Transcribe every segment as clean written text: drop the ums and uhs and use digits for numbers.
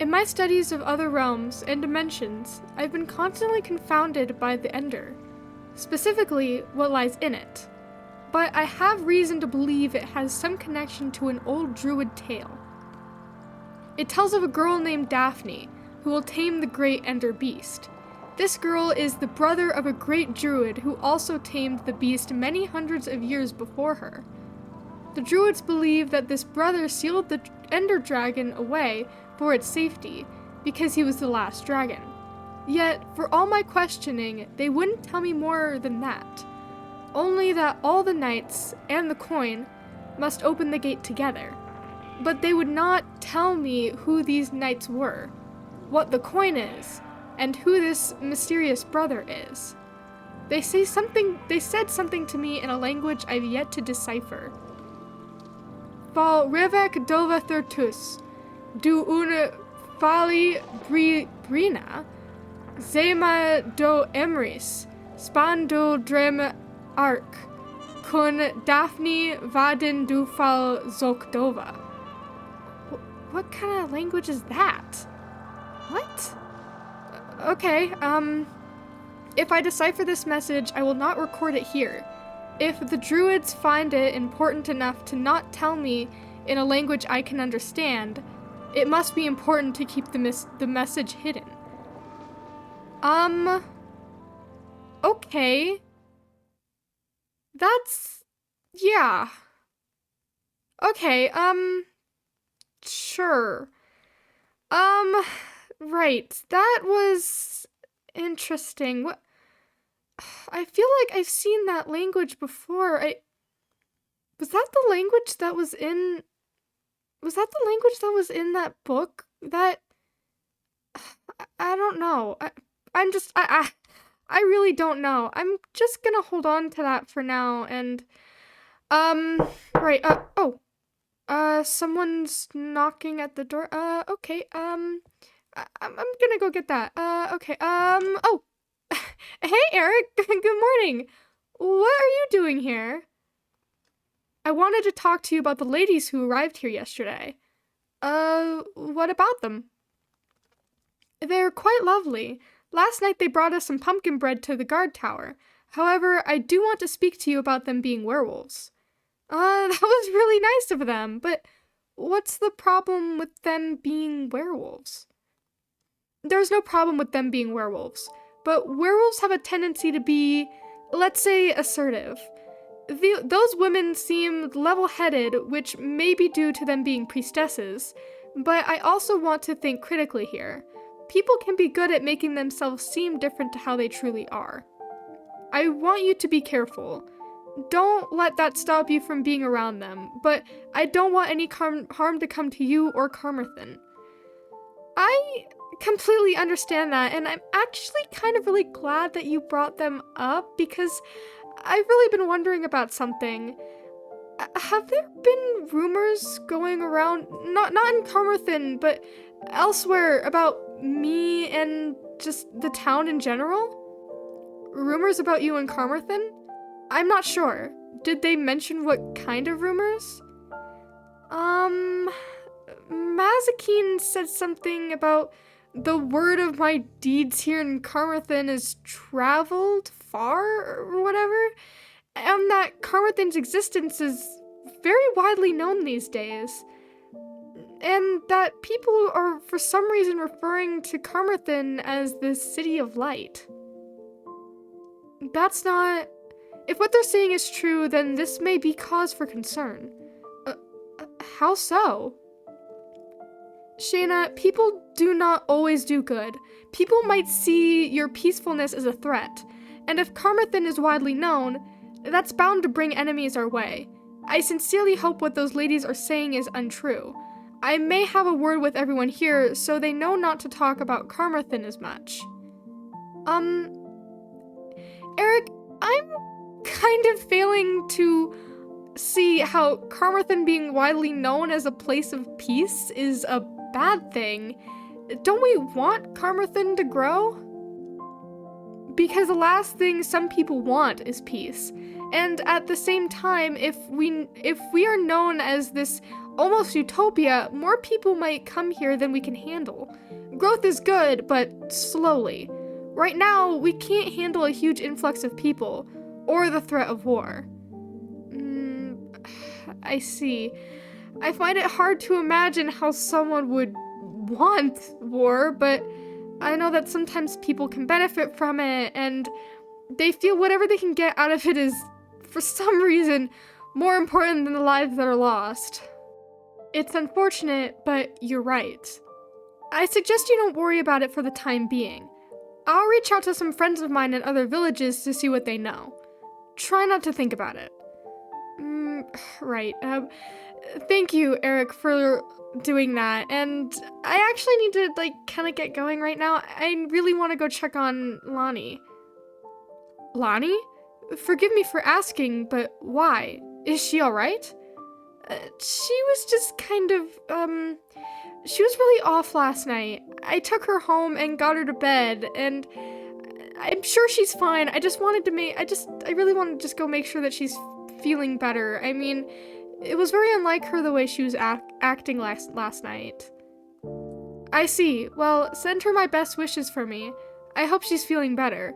In my studies of other realms and dimensions, I've been constantly confounded by the Ender, specifically what lies in it. But I have reason to believe it has some connection to an old druid tale. It tells of a girl named Daphne, who will tame the great Ender beast. This girl is the brother of a great druid who also tamed the beast many hundreds of years before her. The druids believe that this brother sealed the Ender dragon away for its safety, because he was the last dragon. Yet, for all my questioning, they wouldn't tell me more than that. Only that all the knights, and the coin, must open the gate together. But they would not tell me who these knights were, what the coin is, and who this mysterious brother is. They said something to me in a language I've yet to decipher. Val revec dova thurtus, du une fali brina, zema do emris, span do drem arc, kun Daphne vadin du fal zokdova. What kind of language is that? What? Okay, if I decipher this message, I will not record it here. If the druids find it important enough to not tell me in a language I can understand, it must be important to keep the message hidden. Okay. That's... yeah. Okay, sure. Right, that was interesting. What? I feel like I've seen that language before. Was that the language that was in that book? That... I don't know. I really don't know. I'm just gonna hold on to that for now, and, right, someone's knocking at the door. Okay, I'm gonna go get that. Okay, oh, hey, Eric, good morning. What are you doing here? I wanted to talk to you about the ladies who arrived here yesterday. What about them? They're quite lovely. Last night they brought us some pumpkin bread to the guard tower. However, I do want to speak to you about them being werewolves. That was really nice of them, but what's the problem with them being werewolves? There's no problem with them being werewolves, but werewolves have a tendency to be, let's say, assertive. Those women seem level-headed, which may be due to them being priestesses, but I also want to think critically here. People can be good at making themselves seem different to how they truly are. I want you to be careful. Don't let that stop you from being around them, but I don't want any harm to come to you or Carmarthen. I completely understand that, and I'm actually kind of really glad that you brought them up, because I've really been wondering about something. Have there been rumors going around, not in Carmarthen, but elsewhere, about me and just the town in general? Rumors about you in Carmarthen? I'm not sure. Did they mention what kind of rumors? Mazikeen said something about the word of my deeds here in Carmarthen is traveled far, or whatever, and that Carmarthen's existence is very widely known these days, and that people are for some reason referring to Carmarthen as the City of Light. That's not... If what they're saying is true, then this may be cause for concern. How so? Shaina, people do not always do good. People might see your peacefulness as a threat, and if Carmarthen is widely known, that's bound to bring enemies our way. I sincerely hope what those ladies are saying is untrue. I may have a word with everyone here, so they know not to talk about Carmarthen as much. Eric, I'm kind of failing to see how Carmarthen being widely known as a place of peace is a bad thing. Don't we want Carmarthen to grow? because the last thing some people want is peace. And at the same time, if we are known as this almost utopia, more people might come here than we can handle. Growth is good, but slowly. Right now, we can't handle a huge influx of people, or the threat of war. I see. I find it hard to imagine how someone would want war, but I know that sometimes people can benefit from it, and they feel whatever they can get out of it is, for some reason, more important than the lives that are lost. It's unfortunate, but you're right. I suggest you don't worry about it for the time being. I'll reach out to some friends of mine in other villages to see what they know. Try not to think about it. Right. Thank you, Eric, for doing that. And I actually need to, kind of get going right now. I really want to go check on Lonnie. Lonnie? Forgive me for asking, but why? Is she alright? She was just kind of, she was really off last night. I took her home and got her to bed, and I'm sure she's fine. I just wanted to I really wanted to just go make sure that she's feeling better. I mean, it was very unlike her the way she was acting last night. I see. Well, send her my best wishes for me. I hope she's feeling better.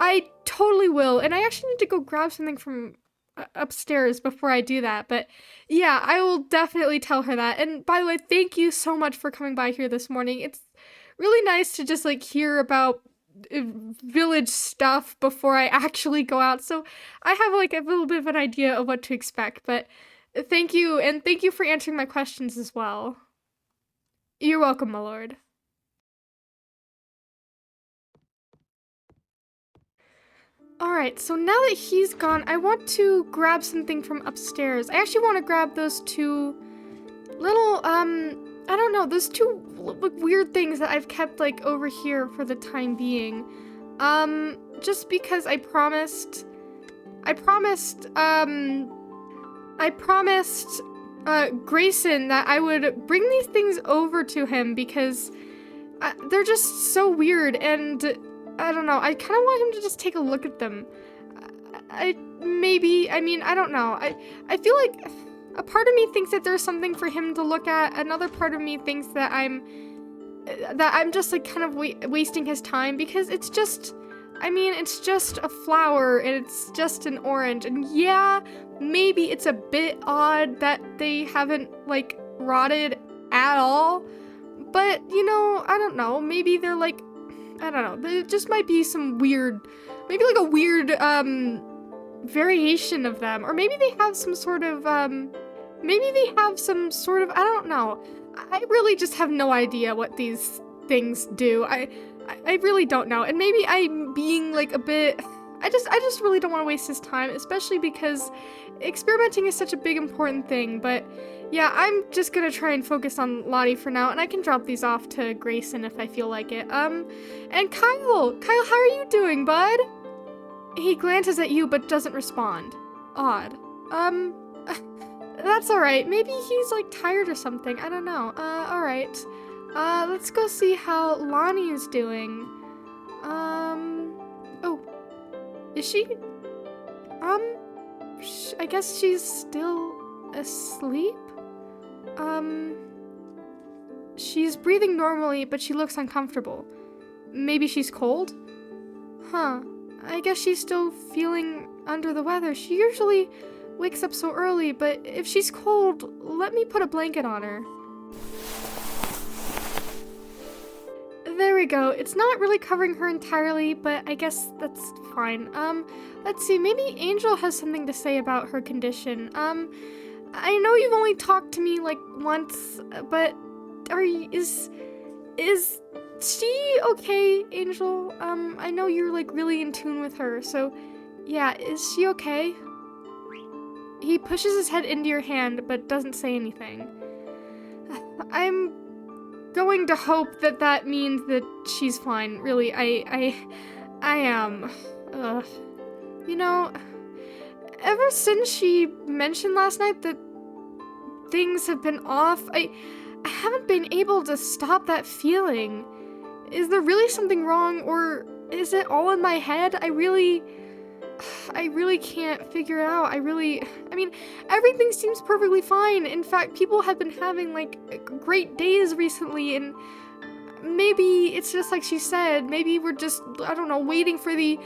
I totally will, and I actually need to go grab something from upstairs before I do that, but yeah, I will definitely tell her that. And by the way, thank you so much for coming by here this morning. It's really nice to just hear about village stuff before I actually go out, so I have a little bit of an idea of what to expect. But thank you, and thank you for answering my questions as well. You're welcome, my lord. Alright, so now that he's gone, I want to grab something from upstairs. I actually want to grab those two little, I don't know, those two weird things that I've kept, over here for the time being. Just because I promised Grayson that I would bring these things over to him because they're just so weird, and I don't know, I kind of want him to just take a look at them. I don't know. I feel like a part of me thinks that there's something for him to look at. Another part of me thinks that I'm just kind of wasting his time, because it's just a flower and it's just an orange. And yeah, maybe it's a bit odd that they haven't rotted at all. But, I don't know, maybe they're I don't know, there just might be some weird, maybe a weird, variation of them, or maybe they have some sort of, I don't know. I really just have no idea what these things do. I really don't know, and maybe I'm being a bit, I just really don't want to waste his time, especially because experimenting is such a big important thing. But yeah, I'm just gonna try and focus on Lottie for now, and I can drop these off to Grayson if I feel like it. And Kyle, how are you doing, bud? He glances at you but doesn't respond. Odd. That's alright. Maybe he's tired or something. I don't know. Alright. Let's go see how Lonnie is doing. Oh. Is she? I guess she's still asleep? She's breathing normally, but she looks uncomfortable. Maybe she's cold? Huh. I guess she's still feeling under the weather. She usually wakes up so early, but if she's cold, let me put a blanket on her. There we go. It's not really covering her entirely, but I guess that's fine. Let's see, maybe Angel has something to say about her condition. I know you've only talked to me once, but is she okay, Angel? I know you're really in tune with her, so yeah, is she okay? He pushes his head into your hand, but doesn't say anything. I'm going to hope that means that she's fine. Really, I am. Ever since she mentioned last night that things have been off, I haven't been able to stop that feeling. Is there really something wrong, or Is it all in my head? I really can't figure it out. I mean, everything seems perfectly fine. In fact, people have been having, like, great days recently, and maybe it's just like she said. Maybe we're just, I don't know, waiting for the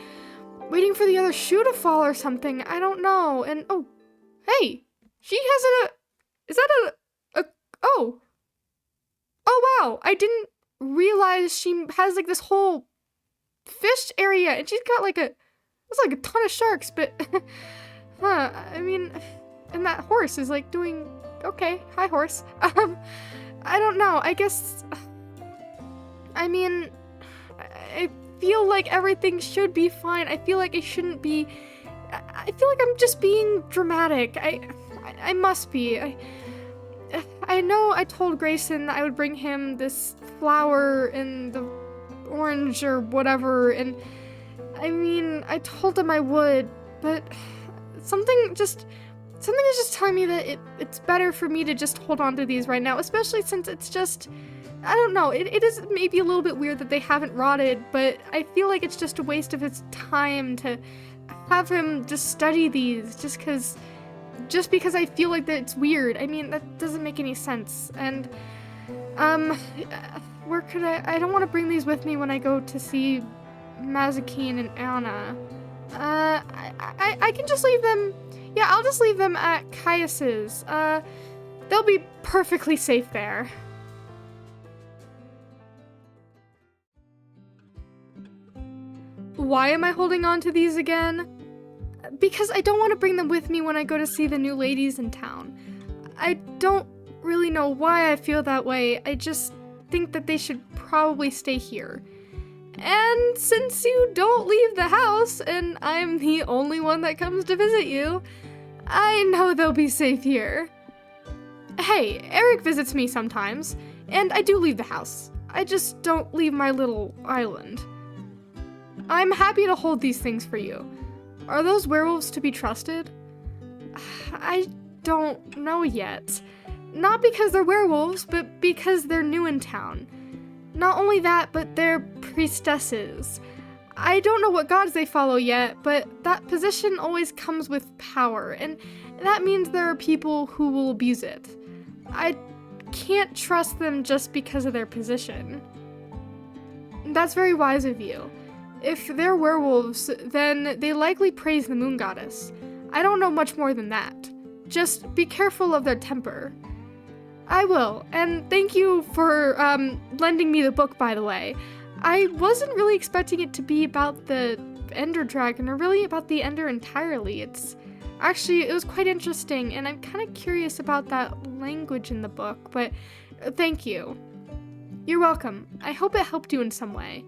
other shoe to fall or something. I don't know. And, oh, hey, she has is that oh wow, I didn't realize she has, like, this whole fish area, and she's got, like, it's like a ton of sharks, but, I mean, and that horse is, like, doing okay. Hi, horse. I don't know, I guess, I mean, I feel like everything should be fine. I feel like I shouldn't be, I feel like I'm just being dramatic. I must be. I know I told Grayson that I would bring him this flower in the orange or whatever, and I mean, I told him I would, but something is just telling me that it's better for me to just hold on to these right now, especially since it's just, I don't know, it is maybe a little bit weird that they haven't rotted, but I feel like it's just a waste of his time to have him just study these just because I feel like that it's weird. I mean, that doesn't make any sense. And where could I don't want to bring these with me when I go to see Mazikeen and Anna. I can just leave them. Yeah, I'll just leave them at Caius's. They'll be perfectly safe there. Why am I holding on to these again? Because I don't want to bring them with me when I go to see the new ladies in town. I don't really know why I feel that way. I just think that they should probably stay here. And since you don't leave the house, and I'm the only one that comes to visit you, I know they'll be safe here. Hey, Eric visits me sometimes, and I do leave the house. I just don't leave my little island. I'm happy to hold these things for you. Are those werewolves to be trusted? I don't know yet. Not because they're werewolves, but because they're new in town. Not only that, but they're priestesses. I don't know what gods they follow yet, but that position always comes with power, and that means there are people who will abuse it. I can't trust them just because of their position. That's very wise of you. If they're werewolves, then they likely praise the moon goddess. I don't know much more than that. Just be careful of their temper. I will, and thank you for lending me the book, by the way. I wasn't really expecting it to be about the Ender Dragon, or really about the Ender entirely. It was quite interesting, and I'm kind of curious about that language in the book, but thank you. You're welcome. I hope it helped you in some way.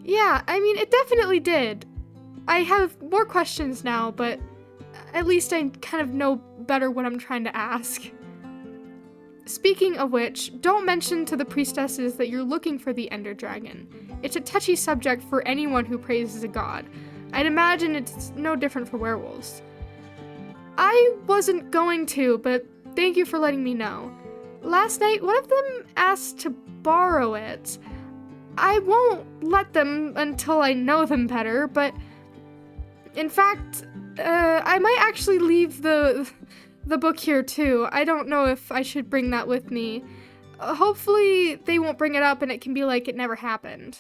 Yeah, I mean, it definitely did. I have more questions now, but at least I kind of know better what I'm trying to ask. Speaking of which, don't mention to the priestesses that you're looking for the Ender Dragon. It's a touchy subject for anyone who praises a god. I'd imagine it's no different for werewolves. I wasn't going to, but thank you for letting me know. Last night, one of them asked to borrow it. I won't let them until I know them better, but in fact, I might actually leave the book here too. I don't know if I should bring that with me. Hopefully they won't bring it up and it can be like it never happened.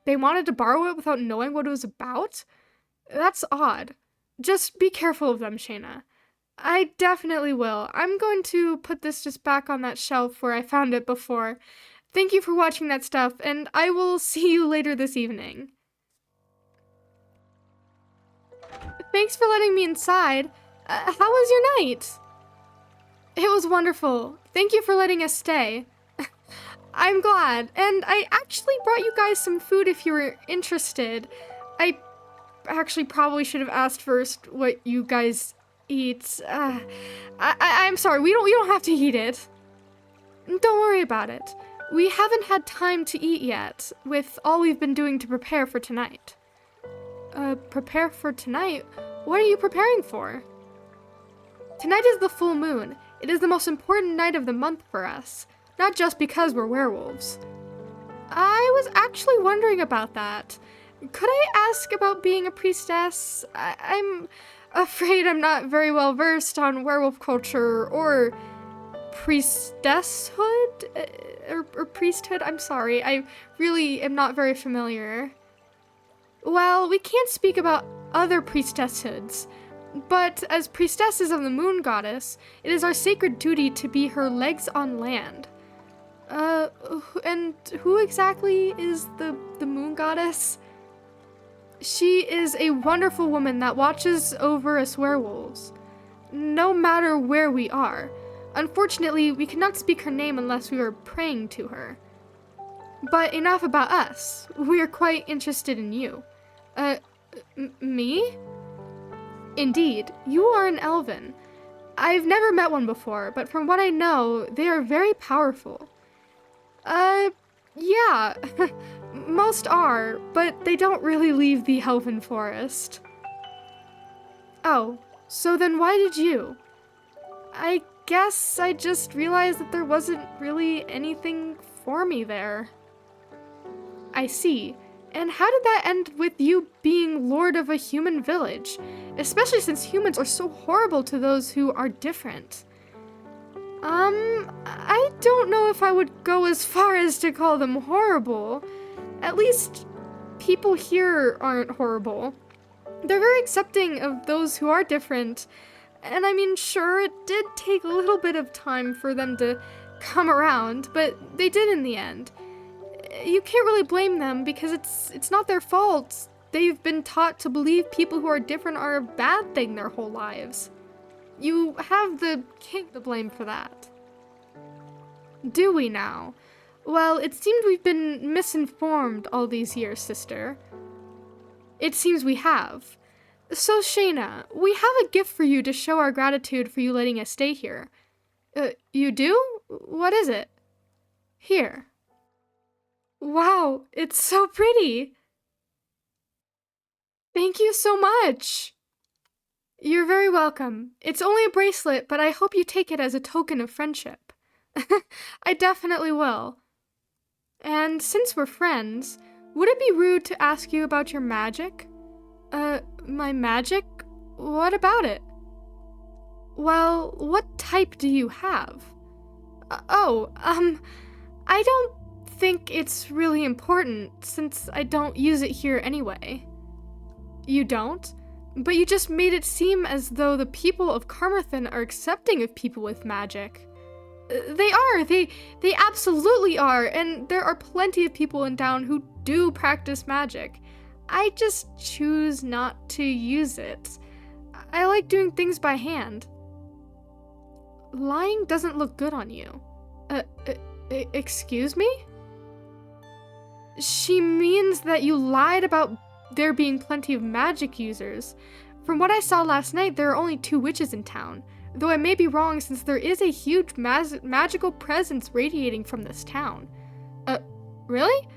They wanted to borrow it without knowing what it was about? That's odd. Just be careful of them, Shaina. I definitely will. I'm going to put this just back on that shelf where I found it before. Thank you for watching that stuff, and I will see you later this evening. Thanks for letting me inside. How was your night? It was wonderful. Thank you for letting us stay. I'm glad, and I actually brought you guys some food if you were interested. I actually probably should have asked first what you guys eat. I'm sorry, we don't have to eat it. Don't worry about it. We haven't had time to eat yet, with all we've been doing to prepare for tonight. Prepare for tonight? What are you preparing for? Tonight is the full moon. It is the most important night of the month for us. Not just because we're werewolves. I was actually wondering about that. Could I ask about being a priestess? I'm afraid I'm not very well versed on werewolf culture or priestesshood? Or priesthood? I'm sorry, I really am not very familiar. Well, we can't speak about other priestesshoods, but as priestesses of the moon goddess, it is our sacred duty to be her legs on land. And who exactly is the moon goddess? She is a wonderful woman that watches over us werewolves, no matter where we are. Unfortunately, we cannot speak her name unless we are praying to her. But enough about us. We are quite interested in you. Me? Indeed, you are an elven. I've never met one before, but from what I know, they are very powerful. Yeah. Most are, but they don't really leave the elven forest. Oh, so then why did you? I guess I just realized that there wasn't really anything for me there. I see. And how did that end with you being lord of a human village? Especially since humans are so horrible to those who are different. I don't know if I would go as far as to call them horrible. At least, people here aren't horrible. They're very accepting of those who are different. And I mean, sure, it did take a little bit of time for them to come around, but they did in the end. You can't really blame them because it's not their fault. They've been taught to believe people who are different are a bad thing their whole lives. You have the king to blame for that. Do we now? Well, it seems we've been misinformed all these years, sister. It seems we have. So, Shaina, we have a gift for you to show our gratitude for you letting us stay here. You do? What is it? Here. Wow, it's so pretty. Thank you so much. You're very welcome. It's only a bracelet, but I hope you take it as a token of friendship. I definitely will. And since we're friends, would it be rude to ask you about your magic? My magic? What about it? Well, what type do you have? I don't think it's really important since I don't use it here anyway. You don't? But you just made it seem as though the people of Carmarthen are accepting of people with magic. They are, they absolutely are, and there are plenty of people in town who do practice magic. I just choose not to use it. I like doing things by hand. Lying doesn't look good on you. Excuse me? She means that you lied about there being plenty of magic users. From what I saw last night, there are only 2 witches in town, though I may be wrong since there is a huge magical presence radiating from this town. Really?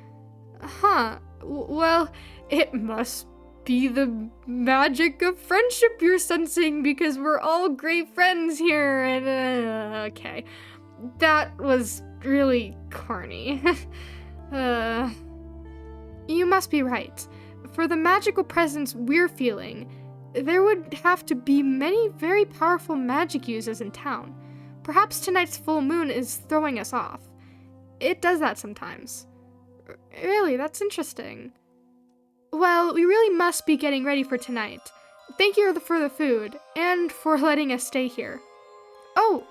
Huh. Well, it must be the magic of friendship you're sensing because we're all great friends here and, okay. That was really corny. You must be right. For the magical presence we're feeling, there would have to be many very powerful magic users in town. Perhaps tonight's full moon is throwing us off. It does that sometimes. Really, that's interesting. Well, we really must be getting ready for tonight. Thank you for the food, and for letting us stay here. Oh,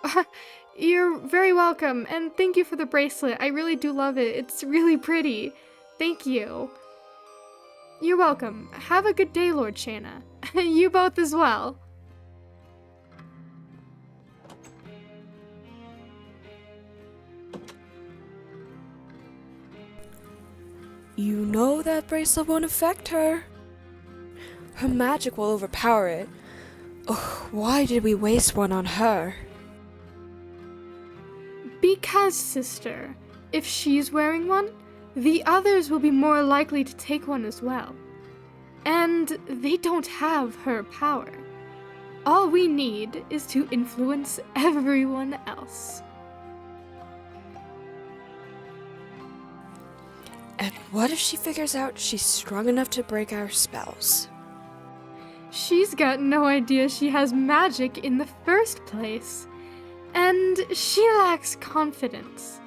you're very welcome, and thank you for the bracelet. I really do love it. It's really pretty. Thank you. You're welcome. Have a good day, Lord Shaina. You both as well. You know that bracelet won't affect her. Her magic will overpower it. Ugh, why did we waste one on her? Because, sister, if she's wearing one, the others will be more likely to take one as well. And they don't have her power. All we need is to influence everyone else. And what if she figures out she's strong enough to break our spells? She's got no idea she has magic in the first place. And she lacks confidence.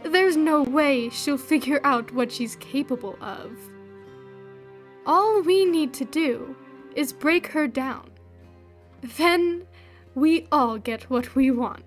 There's no way she'll figure out what she's capable of. All we need to do is break her down. Then we all get what we want.